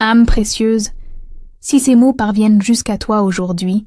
Âme précieuse, si ces mots parviennent jusqu'à toi aujourd'hui,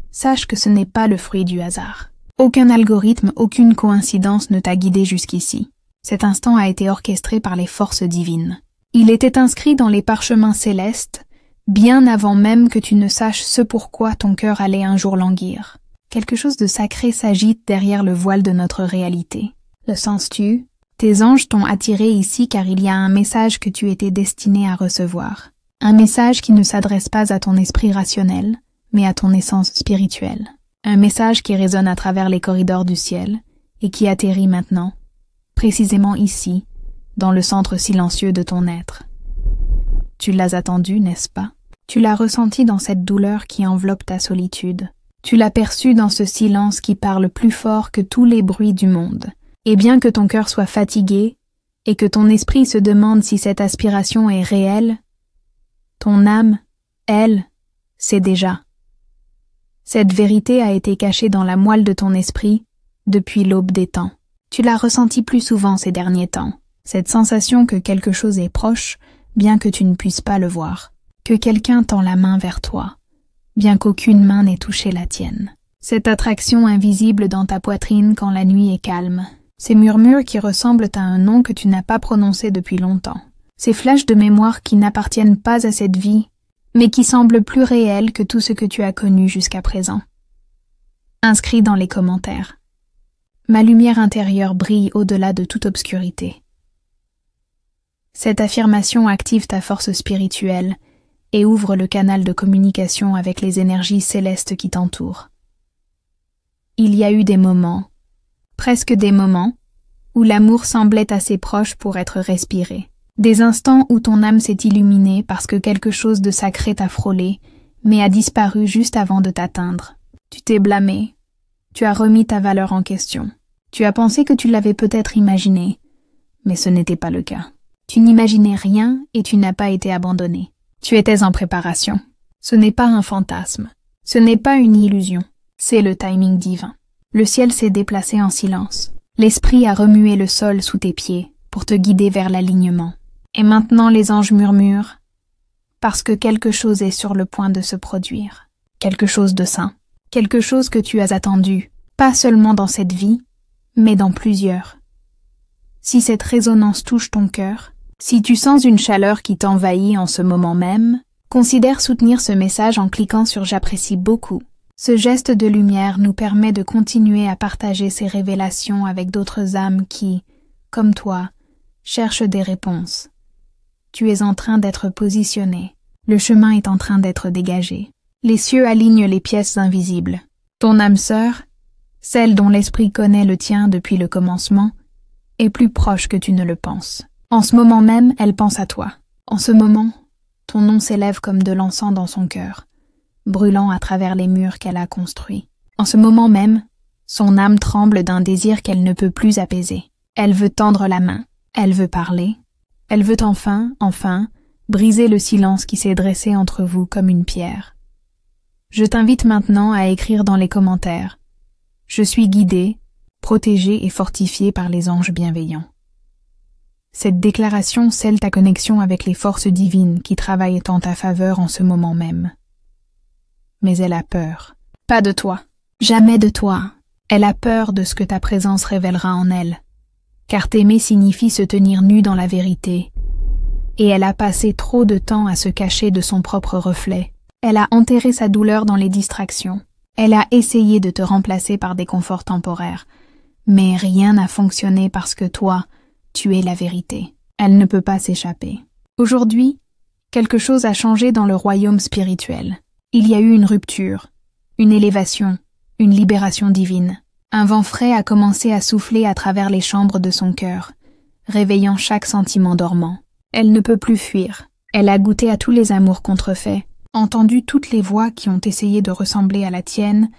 sache que ce n'est pas le fruit du hasard. Aucun algorithme, aucune coïncidence ne t'a guidé jusqu'ici. Cet instant a été orchestré par les forces divines. Il était inscrit dans les parchemins célestes, bien avant même que tu ne saches ce pourquoi ton cœur allait un jour languir. Quelque chose de sacré s'agite derrière le voile de notre réalité. Le sens-tu? Tes anges t'ont attiré ici car il y a un message que tu étais destiné à recevoir. Un message qui ne s'adresse pas à ton esprit rationnel, mais à ton essence spirituelle. Un message qui résonne à travers les corridors du ciel et qui atterrit maintenant, précisément ici, dans le centre silencieux de ton être. Tu l'as attendu, n'est-ce pas? Tu l'as ressenti dans cette douleur qui enveloppe ta solitude. Tu l'as perçu dans ce silence qui parle plus fort que tous les bruits du monde. Et bien que ton cœur soit fatigué et que ton esprit se demande si cette aspiration est réelle, ton âme, elle, sait déjà. Cette vérité a été cachée dans la moelle de ton esprit depuis l'aube des temps. Tu l'as ressenti plus souvent ces derniers temps, cette sensation que quelque chose est proche, bien que tu ne puisses pas le voir, que quelqu'un tend la main vers toi, bien qu'aucune main n'ait touché la tienne. Cette attraction invisible dans ta poitrine quand la nuit est calme, ces murmures qui ressemblent à un nom que tu n'as pas prononcé depuis longtemps, ces flashs de mémoire qui n'appartiennent pas à cette vie, mais qui semblent plus réels que tout ce que tu as connu jusqu'à présent. Inscrit dans les commentaires. Ma lumière intérieure brille au-delà de toute obscurité. Cette affirmation active ta force spirituelle et ouvre le canal de communication avec les énergies célestes qui t'entourent. Il y a eu des moments, presque des moments, où l'amour semblait assez proche pour être respiré. Des instants où ton âme s'est illuminée parce que quelque chose de sacré t'a frôlé, mais a disparu juste avant de t'atteindre. Tu t'es blâmé, tu as remis ta valeur en question. Tu as pensé que tu l'avais peut-être imaginé, mais ce n'était pas le cas. Tu n'imaginais rien et tu n'as pas été abandonné. Tu étais en préparation. Ce n'est pas un fantasme, ce n'est pas une illusion, c'est le timing divin. Le ciel s'est déplacé en silence. L'esprit a remué le sol sous tes pieds pour te guider vers l'alignement. Et maintenant les anges murmurent, parce que quelque chose est sur le point de se produire. Quelque chose de saint. Quelque chose que tu as attendu, pas seulement dans cette vie, mais dans plusieurs. Si cette résonance touche ton cœur, si tu sens une chaleur qui t'envahit en ce moment même, considère soutenir ce message en cliquant sur « J'apprécie beaucoup ». Ce geste de lumière nous permet de continuer à partager ces révélations avec d'autres âmes qui, comme toi, cherchent des réponses. Tu es en train d'être positionné. Le chemin est en train d'être dégagé. Les cieux alignent les pièces invisibles. Ton âme sœur, celle dont l'esprit connaît le tien depuis le commencement, est plus proche que tu ne le penses. En ce moment même, elle pense à toi. En ce moment, ton nom s'élève comme de l'encens dans son cœur, brûlant à travers les murs qu'elle a construits. En ce moment même, son âme tremble d'un désir qu'elle ne peut plus apaiser. Elle veut tendre la main, elle veut parler, elle veut enfin, briser le silence qui s'est dressé entre vous comme une pierre. Je t'invite maintenant à écrire dans les commentaires « Je suis guidé, protégé et fortifié par les anges bienveillants ». Cette déclaration scelle ta connexion avec les forces divines qui travaillent en ta faveur en ce moment même. Mais elle a peur. Pas de toi. Jamais de toi. Elle a peur de ce que ta présence révélera en elle. Car t'aimer signifie se tenir nu dans la vérité. Et elle a passé trop de temps à se cacher de son propre reflet. Elle a enterré sa douleur dans les distractions. Elle a essayé de te remplacer par des conforts temporaires. Mais rien n'a fonctionné parce que toi, tu es la vérité. Elle ne peut pas s'échapper. Aujourd'hui, quelque chose a changé dans le royaume spirituel. Il y a eu une rupture, une élévation, une libération divine. Un vent frais a commencé à souffler à travers les chambres de son cœur, réveillant chaque sentiment dormant. Elle ne peut plus fuir. Elle a goûté à tous les amours contrefaits, entendu toutes les voix qui ont essayé de ressembler à la tienne,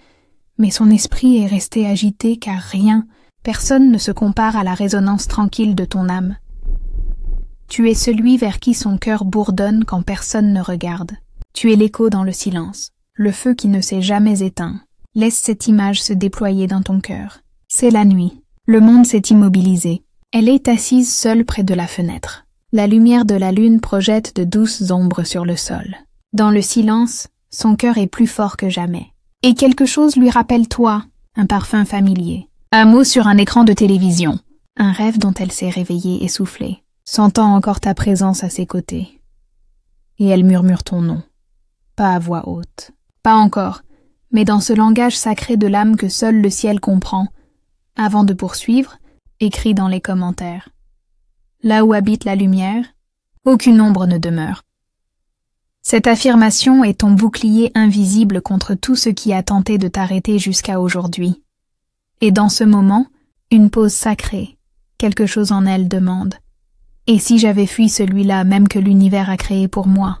mais son esprit est resté agité car rien, personne ne se compare à la résonance tranquille de ton âme. Tu es celui vers qui son cœur bourdonne quand personne ne regarde. Tu es l'écho dans le silence, le feu qui ne s'est jamais éteint. Laisse cette image se déployer dans ton cœur. C'est la nuit. Le monde s'est immobilisé. Elle est assise seule près de la fenêtre. La lumière de la lune projette de douces ombres sur le sol. Dans le silence, son cœur est plus fort que jamais. Et quelque chose lui rappelle toi, un parfum familier. Un mot sur un écran de télévision. Un rêve dont elle s'est réveillée essoufflée, sentant encore ta présence à ses côtés. Et elle murmure ton nom. Pas à voix haute. Pas encore, mais dans ce langage sacré de l'âme que seul le ciel comprend. Avant de poursuivre, écrit dans les commentaires. Là où habite la lumière, aucune ombre ne demeure. Cette affirmation est ton bouclier invisible contre tout ce qui a tenté de t'arrêter jusqu'à aujourd'hui. Et dans ce moment, une pause sacrée, quelque chose en elle demande. Et si j'avais fui celui-là même que l'univers a créé pour moi?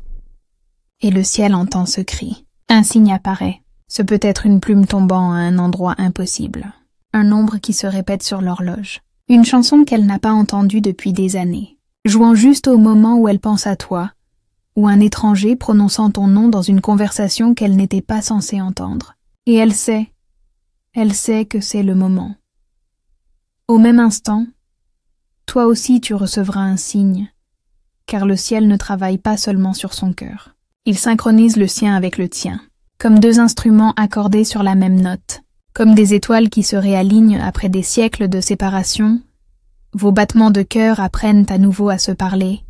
Et le ciel entend ce cri. Un signe apparaît. Ce peut être une plume tombant à un endroit impossible. Un nombre qui se répète sur l'horloge. Une chanson qu'elle n'a pas entendue depuis des années, jouant juste au moment où elle pense à toi, ou un étranger prononçant ton nom dans une conversation qu'elle n'était pas censée entendre. Et elle sait que c'est le moment. Au même instant, toi aussi tu recevras un signe, car le ciel ne travaille pas seulement sur son cœur. Il synchronise le sien avec le tien, comme deux instruments accordés sur la même note. Comme des étoiles qui se réalignent après des siècles de séparation, vos battements de cœur apprennent à nouveau à se parler,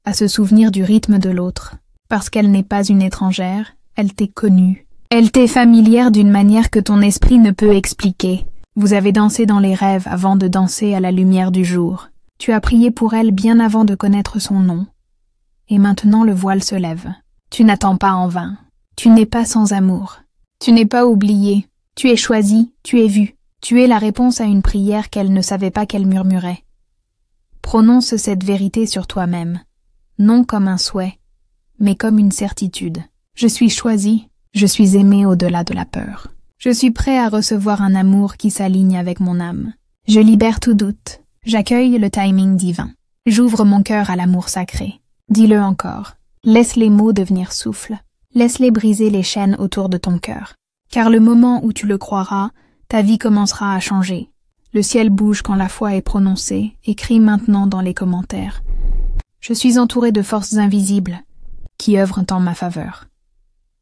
à se souvenir du rythme de l'autre. Parce qu'elle n'est pas une étrangère, elle t'est connue. Elle t'est familière d'une manière que ton esprit ne peut expliquer. Vous avez dansé dans les rêves avant de danser à la lumière du jour. Tu as prié pour elle bien avant de connaître son nom. Et maintenant le voile se lève. Tu n'attends pas en vain. Tu n'es pas sans amour. Tu n'es pas oublié. Tu es choisi, tu es vu, tu es la réponse à une prière qu'elle ne savait pas qu'elle murmurait. Prononce cette vérité sur toi-même, non comme un souhait, mais comme une certitude. Je suis choisi, je suis aimé au-delà de la peur. Je suis prêt à recevoir un amour qui s'aligne avec mon âme. Je libère tout doute, j'accueille le timing divin. J'ouvre mon cœur à l'amour sacré. Dis-le encore, laisse les mots devenir souffle, laisse-les briser les chaînes autour de ton cœur. Car le moment où tu le croiras, ta vie commencera à changer. Le ciel bouge quand la foi est prononcée, écrit maintenant dans les commentaires. Je suis entouré de forces invisibles, qui œuvrent en ma faveur.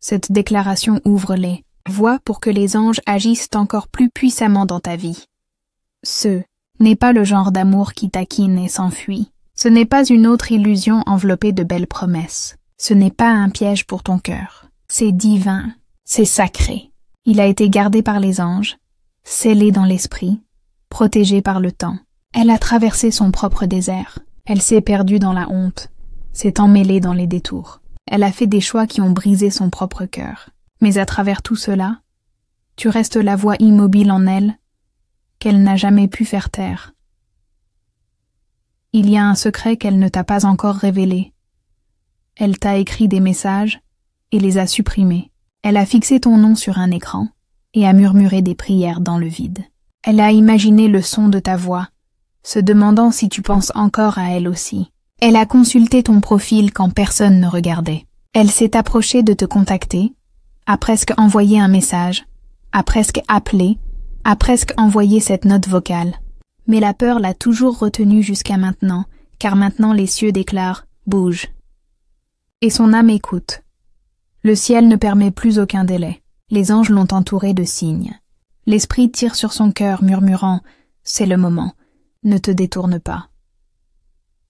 Cette déclaration ouvre les voies pour que les anges agissent encore plus puissamment dans ta vie. Ce n'est pas le genre d'amour qui taquine et s'enfuit. Ce n'est pas une autre illusion enveloppée de belles promesses. Ce n'est pas un piège pour ton cœur. C'est divin, c'est sacré. Il a été gardé par les anges, scellé dans l'esprit, protégé par le temps. Elle a traversé son propre désert. Elle s'est perdue dans la honte, s'est emmêlée dans les détours. Elle a fait des choix qui ont brisé son propre cœur. Mais à travers tout cela, tu restes la voix immobile en elle, qu'elle n'a jamais pu faire taire. Il y a un secret qu'elle ne t'a pas encore révélé. Elle t'a écrit des messages et les a supprimés. Elle a fixé ton nom sur un écran et a murmuré des prières dans le vide. Elle a imaginé le son de ta voix, se demandant si tu penses encore à elle aussi. Elle a consulté ton profil quand personne ne regardait. Elle s'est approchée de te contacter, a presque envoyé un message, a presque appelé, a presque envoyé cette note vocale. Mais la peur l'a toujours retenue jusqu'à maintenant, car maintenant les cieux déclarent « bouge ». Et son âme écoute. Le ciel ne permet plus aucun délai. Les anges l'ont entouré de signes. L'esprit tire sur son cœur, murmurant « c'est le moment, ne te détourne pas ».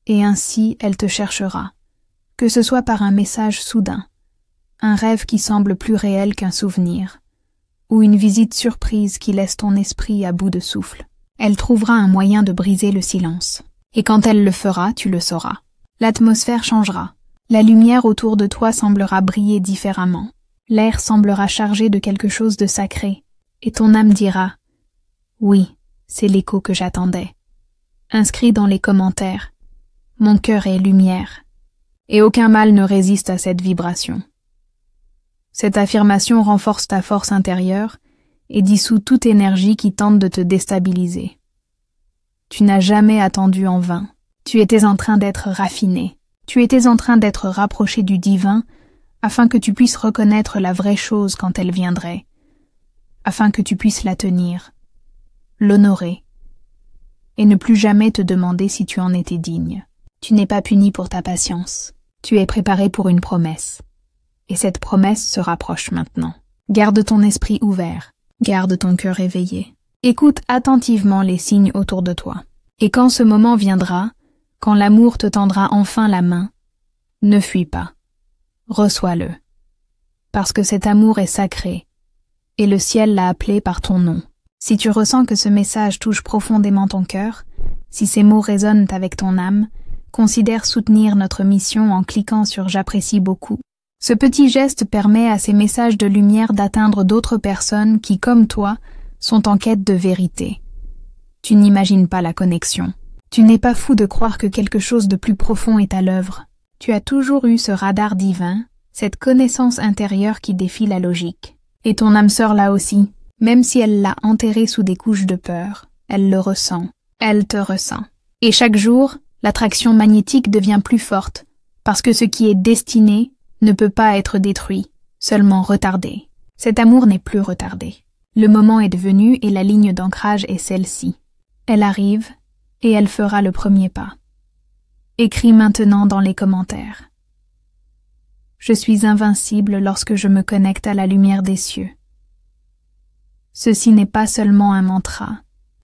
Et ainsi elle te cherchera, que ce soit par un message soudain, un rêve qui semble plus réel qu'un souvenir, ou une visite surprise qui laisse ton esprit à bout de souffle. Elle trouvera un moyen de briser le silence. Et quand elle le fera, tu le sauras. L'atmosphère changera. La lumière autour de toi semblera briller différemment. L'air semblera chargé de quelque chose de sacré. Et ton âme dira « Oui, c'est l'écho que j'attendais ». Inscrit dans les commentaires. Mon cœur est lumière. Et aucun mal ne résiste à cette vibration. Cette affirmation renforce ta force intérieure et dissout toute énergie qui tente de te déstabiliser. Tu n'as jamais attendu en vain. Tu étais en train d'être raffiné. Tu étais en train d'être rapproché du divin afin que tu puisses reconnaître la vraie chose quand elle viendrait, afin que tu puisses la tenir, l'honorer, et ne plus jamais te demander si tu en étais digne. Tu n'es pas puni pour ta patience. Tu es préparé pour une promesse. Et cette promesse se rapproche maintenant. Garde ton esprit ouvert. Garde ton cœur éveillé. Écoute attentivement les signes autour de toi. Et quand ce moment viendra, quand l'amour te tendra enfin la main, ne fuis pas. Reçois-le. Parce que cet amour est sacré, et le ciel l'a appelé par ton nom. Si tu ressens que ce message touche profondément ton cœur, si ces mots résonnent avec ton âme, considère soutenir notre mission en cliquant sur « J'apprécie beaucoup ». Ce petit geste permet à ces messages de lumière d'atteindre d'autres personnes qui, comme toi, sont en quête de vérité. Tu n'imagines pas la connexion. Tu n'es pas fou de croire que quelque chose de plus profond est à l'œuvre. Tu as toujours eu ce radar divin, cette connaissance intérieure qui défie la logique. Et ton âme sœur là aussi, même si elle l'a enterré sous des couches de peur, elle le ressent, elle te ressent. Et chaque jour, l'attraction magnétique devient plus forte, parce que ce qui est destiné ne peut pas être détruit, seulement retardé. Cet amour n'est plus retardé. Le moment est venu et la ligne d'ancrage est celle-ci. Elle arrive et elle fera le premier pas. Écris maintenant dans les commentaires. Je suis invincible lorsque je me connecte à la lumière des cieux. Ceci n'est pas seulement un mantra,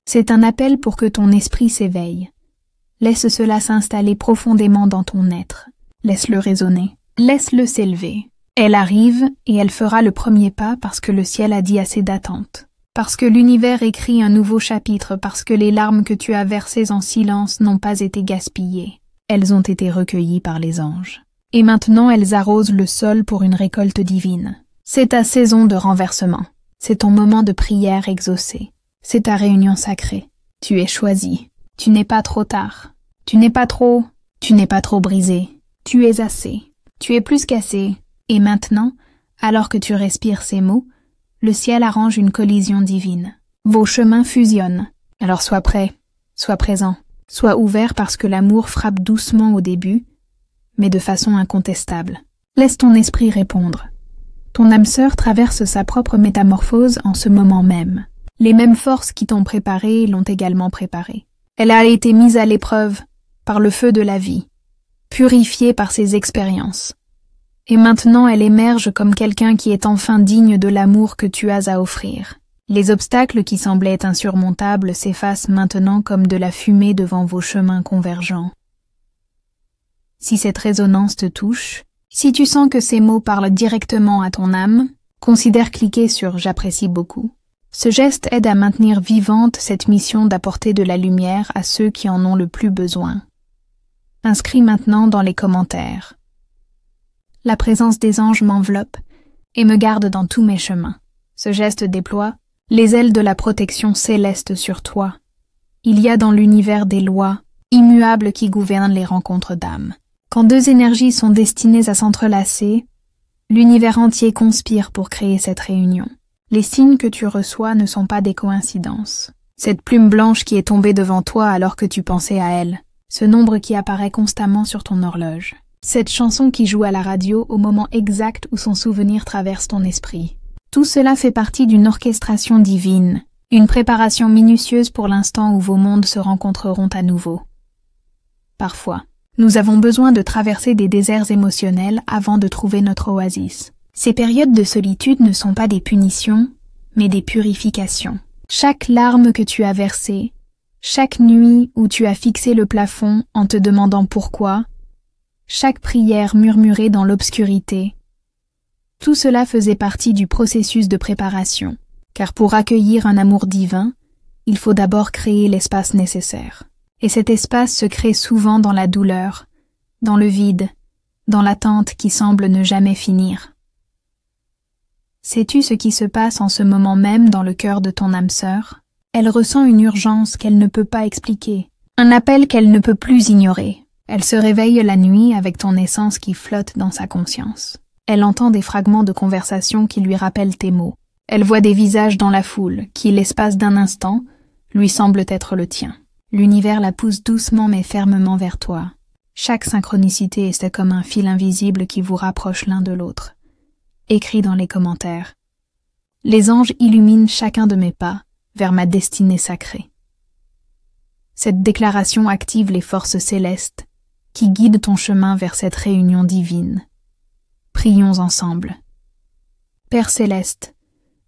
c'est un appel pour que ton esprit s'éveille. Laisse cela s'installer profondément dans ton être. Laisse-le résonner. Laisse-le s'élever. Elle arrive et elle fera le premier pas parce que le ciel a dit assez d'attente. Parce que l'univers écrit un nouveau chapitre, parce que les larmes que tu as versées en silence n'ont pas été gaspillées. Elles ont été recueillies par les anges. Et maintenant elles arrosent le sol pour une récolte divine. C'est ta saison de renversement. C'est ton moment de prière exaucé. C'est ta réunion sacrée. Tu es choisi. Tu n'es pas trop tard. Tu n'es pas trop brisé. Tu es assez. Tu es plus qu'assez. Et maintenant, alors que tu respires ces mots, le ciel arrange une collision divine. Vos chemins fusionnent. Alors sois prêt, sois présent, sois ouvert parce que l'amour frappe doucement au début, mais de façon incontestable. Laisse ton esprit répondre. Ton âme sœur traverse sa propre métamorphose en ce moment même. Les mêmes forces qui t'ont préparé l'ont également préparée. Elle a été mise à l'épreuve par le feu de la vie, purifiée par ses expériences. Et maintenant elle émerge comme quelqu'un qui est enfin digne de l'amour que tu as à offrir. Les obstacles qui semblaient insurmontables s'effacent maintenant comme de la fumée devant vos chemins convergents. Si cette résonance te touche, si tu sens que ces mots parlent directement à ton âme, considère cliquer sur « J'apprécie beaucoup ». Ce geste aide à maintenir vivante cette mission d'apporter de la lumière à ceux qui en ont le plus besoin. Inscris maintenant dans les commentaires. La présence des anges m'enveloppe et me garde dans tous mes chemins. Ce geste déploie les ailes de la protection céleste sur toi. Il y a dans l'univers des lois immuables qui gouvernent les rencontres d'âmes. Quand deux énergies sont destinées à s'entrelacer, l'univers entier conspire pour créer cette réunion. Les signes que tu reçois ne sont pas des coïncidences. Cette plume blanche qui est tombée devant toi alors que tu pensais à elle, ce nombre qui apparaît constamment sur ton horloge. Cette chanson qui joue à la radio au moment exact où son souvenir traverse ton esprit. Tout cela fait partie d'une orchestration divine, une préparation minutieuse pour l'instant où vos mondes se rencontreront à nouveau. Parfois, nous avons besoin de traverser des déserts émotionnels avant de trouver notre oasis. Ces périodes de solitude ne sont pas des punitions, mais des purifications. Chaque larme que tu as versée, chaque nuit où tu as fixé le plafond en te demandant pourquoi, chaque prière murmurée dans l'obscurité, tout cela faisait partie du processus de préparation, car pour accueillir un amour divin, il faut d'abord créer l'espace nécessaire. Et cet espace se crée souvent dans la douleur, dans le vide, dans l'attente qui semble ne jamais finir. Sais-tu ce qui se passe en ce moment même dans le cœur de ton âme sœur? Elle ressent une urgence qu'elle ne peut pas expliquer, un appel qu'elle ne peut plus ignorer. Elle se réveille la nuit avec ton essence qui flotte dans sa conscience. Elle entend des fragments de conversation qui lui rappellent tes mots. Elle voit des visages dans la foule qui, l'espace d'un instant, lui semblent être le tien. L'univers la pousse doucement mais fermement vers toi. Chaque synchronicité est comme un fil invisible qui vous rapproche l'un de l'autre. Écris dans les commentaires. Les anges illuminent chacun de mes pas vers ma destinée sacrée. Cette déclaration active les forces célestes qui guide ton chemin vers cette réunion divine. Prions ensemble. Père céleste,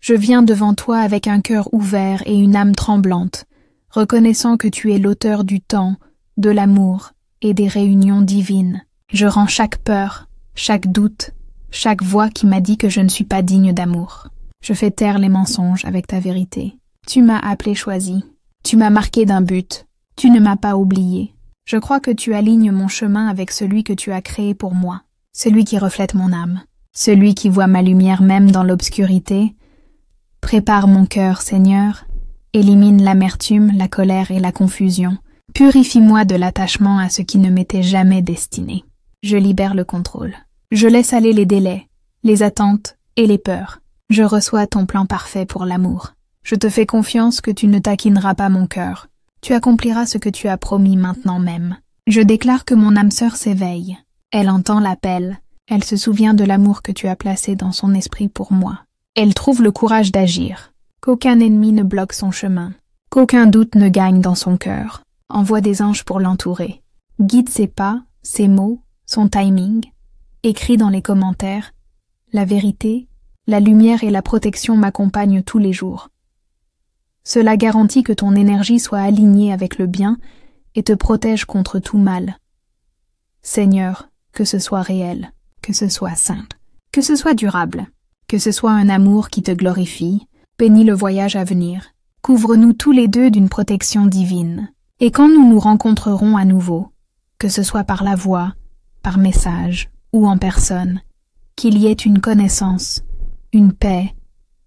je viens devant toi avec un cœur ouvert et une âme tremblante, reconnaissant que tu es l'auteur du temps, de l'amour et des réunions divines. Je rends chaque peur, chaque doute, chaque voix qui m'a dit que je ne suis pas digne d'amour. Je fais taire les mensonges avec ta vérité. Tu m'as appelé choisi. Tu m'as marqué d'un but. Tu ne m'as pas oublié. Je crois que tu alignes mon chemin avec celui que tu as créé pour moi, celui qui reflète mon âme, celui qui voit ma lumière même dans l'obscurité. Prépare mon cœur, Seigneur, élimine l'amertume, la colère et la confusion. Purifie-moi de l'attachement à ce qui ne m'était jamais destiné. Je libère le contrôle. Je laisse aller les délais, les attentes et les peurs. Je reçois ton plan parfait pour l'amour. Je te fais confiance que tu ne taquineras pas mon cœur. Tu accompliras ce que tu as promis maintenant même. Je déclare que mon âme sœur s'éveille. Elle entend l'appel. Elle se souvient de l'amour que tu as placé dans son esprit pour moi. Elle trouve le courage d'agir. Qu'aucun ennemi ne bloque son chemin. Qu'aucun doute ne gagne dans son cœur. Envoie des anges pour l'entourer. Guide ses pas, ses mots, son timing. Écris dans les commentaires. La vérité, la lumière et la protection m'accompagnent tous les jours. Cela garantit que ton énergie soit alignée avec le bien et te protège contre tout mal. Seigneur, que ce soit réel, que ce soit saint, que ce soit durable, que ce soit un amour qui te glorifie, bénis le voyage à venir. Couvre-nous tous les deux d'une protection divine. Et quand nous nous rencontrerons à nouveau, que ce soit par la voix, par message ou en personne, qu'il y ait une connaissance, une paix,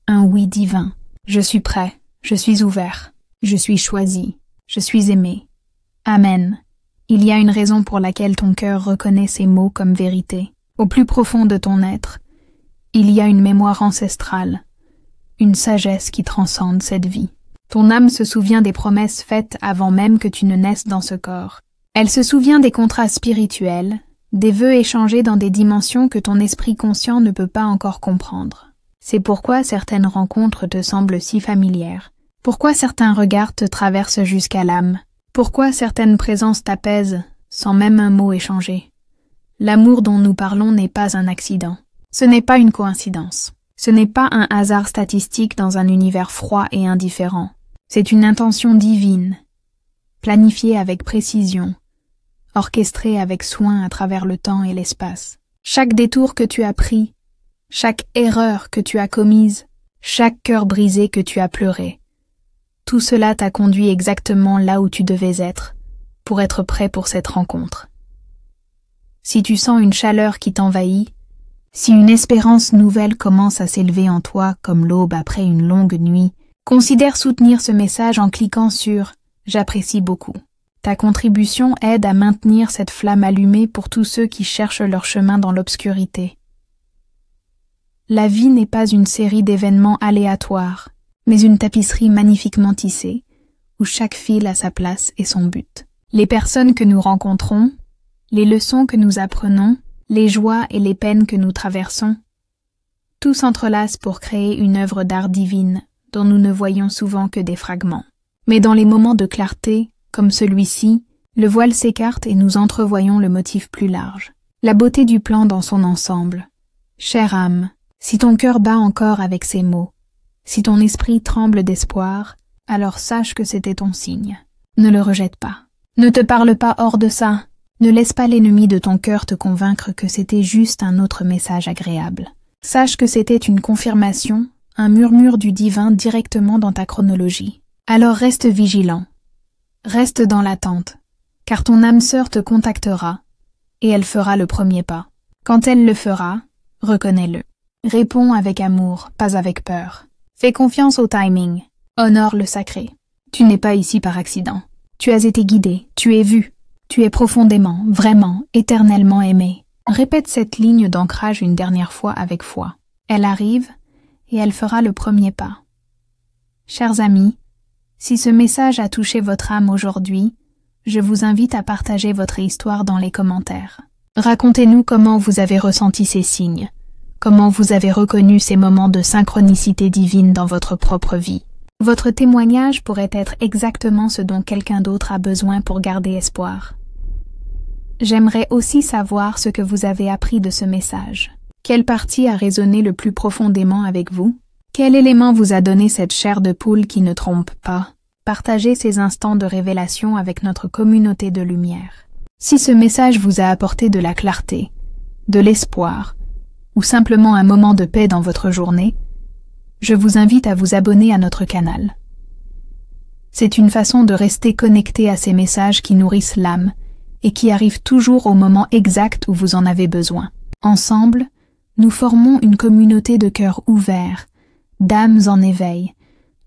un oui divin. Je suis prêt, je suis ouvert, je suis choisi, je suis aimé. Amen. Il y a une raison pour laquelle ton cœur reconnaît ces mots comme vérité. Au plus profond de ton être, il y a une mémoire ancestrale, une sagesse qui transcende cette vie. Ton âme se souvient des promesses faites avant même que tu ne naisses dans ce corps. Elle se souvient des contrats spirituels, des vœux échangés dans des dimensions que ton esprit conscient ne peut pas encore comprendre. C'est pourquoi certaines rencontres te semblent si familières. Pourquoi certains regards te traversent jusqu'à l'âme? Pourquoi certaines présences t'apaisent sans même un mot échangé? L'amour dont nous parlons n'est pas un accident. Ce n'est pas une coïncidence. Ce n'est pas un hasard statistique dans un univers froid et indifférent. C'est une intention divine, planifiée avec précision, orchestrée avec soin à travers le temps et l'espace. Chaque détour que tu as pris, chaque erreur que tu as commise, chaque cœur brisé que tu as pleuré, tout cela t'a conduit exactement là où tu devais être, pour être prêt pour cette rencontre. Si tu sens une chaleur qui t'envahit, si une espérance nouvelle commence à s'élever en toi comme l'aube après une longue nuit, considère soutenir ce message en cliquant sur « J'apprécie beaucoup ». Ta contribution aide à maintenir cette flamme allumée pour tous ceux qui cherchent leur chemin dans l'obscurité. La vie n'est pas une série d'événements aléatoires, mais une tapisserie magnifiquement tissée, où chaque fil a sa place et son but. Les personnes que nous rencontrons, les leçons que nous apprenons, les joies et les peines que nous traversons, tout s'entrelace pour créer une œuvre d'art divine dont nous ne voyons souvent que des fragments. Mais dans les moments de clarté, comme celui-ci, le voile s'écarte et nous entrevoyons le motif plus large, la beauté du plan dans son ensemble. Chère âme, si ton cœur bat encore avec ces mots, si ton esprit tremble d'espoir, alors sache que c'était ton signe. Ne le rejette pas. Ne te parle pas hors de ça. Ne laisse pas l'ennemi de ton cœur te convaincre que c'était juste un autre message agréable. Sache que c'était une confirmation, un murmure du divin directement dans ta chronologie. Alors reste vigilant. Reste dans l'attente, car ton âme sœur te contactera, et elle fera le premier pas. Quand elle le fera, reconnais-le. Réponds avec amour, pas avec peur. Fais confiance au timing. Honore le sacré. Tu n'es pas ici par accident. Tu as été guidé, tu es vu. Tu es profondément, vraiment, éternellement aimé. Répète cette ligne d'ancrage une dernière fois avec foi. Elle arrive, et elle fera le premier pas. Chers amis, si ce message a touché votre âme aujourd'hui, je vous invite à partager votre histoire dans les commentaires. Racontez-nous comment vous avez ressenti ces signes. Comment vous avez reconnu ces moments de synchronicité divine dans votre propre vie. Votre témoignage pourrait être exactement ce dont quelqu'un d'autre a besoin pour garder espoir. J'aimerais aussi savoir ce que vous avez appris de ce message. Quelle partie a résonné le plus profondément avec vous? Quel élément vous a donné cette chair de poule qui ne trompe pas? Partagez ces instants de révélation avec notre communauté de lumière. Si ce message vous a apporté de la clarté, de l'espoir, ou simplement un moment de paix dans votre journée, je vous invite à vous abonner à notre canal. C'est une façon de rester connecté à ces messages qui nourrissent l'âme et qui arrivent toujours au moment exact où vous en avez besoin. Ensemble, nous formons une communauté de cœurs ouverts, d'âmes en éveil,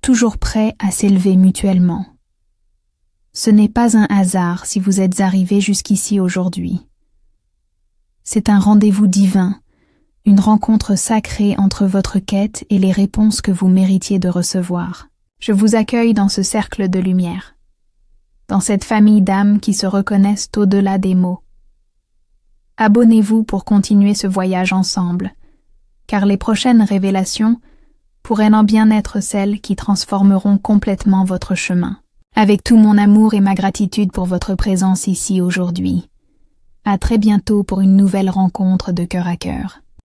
toujours prêts à s'élever mutuellement. Ce n'est pas un hasard si vous êtes arrivés jusqu'ici aujourd'hui. C'est un rendez-vous divin, une rencontre sacrée entre votre quête et les réponses que vous méritiez de recevoir. Je vous accueille dans ce cercle de lumière, dans cette famille d'âmes qui se reconnaissent au-delà des mots. Abonnez-vous pour continuer ce voyage ensemble, car les prochaines révélations pourraient en bien être celles qui transformeront complètement votre chemin. Avec tout mon amour et ma gratitude pour votre présence ici aujourd'hui. À très bientôt pour une nouvelle rencontre de cœur à cœur.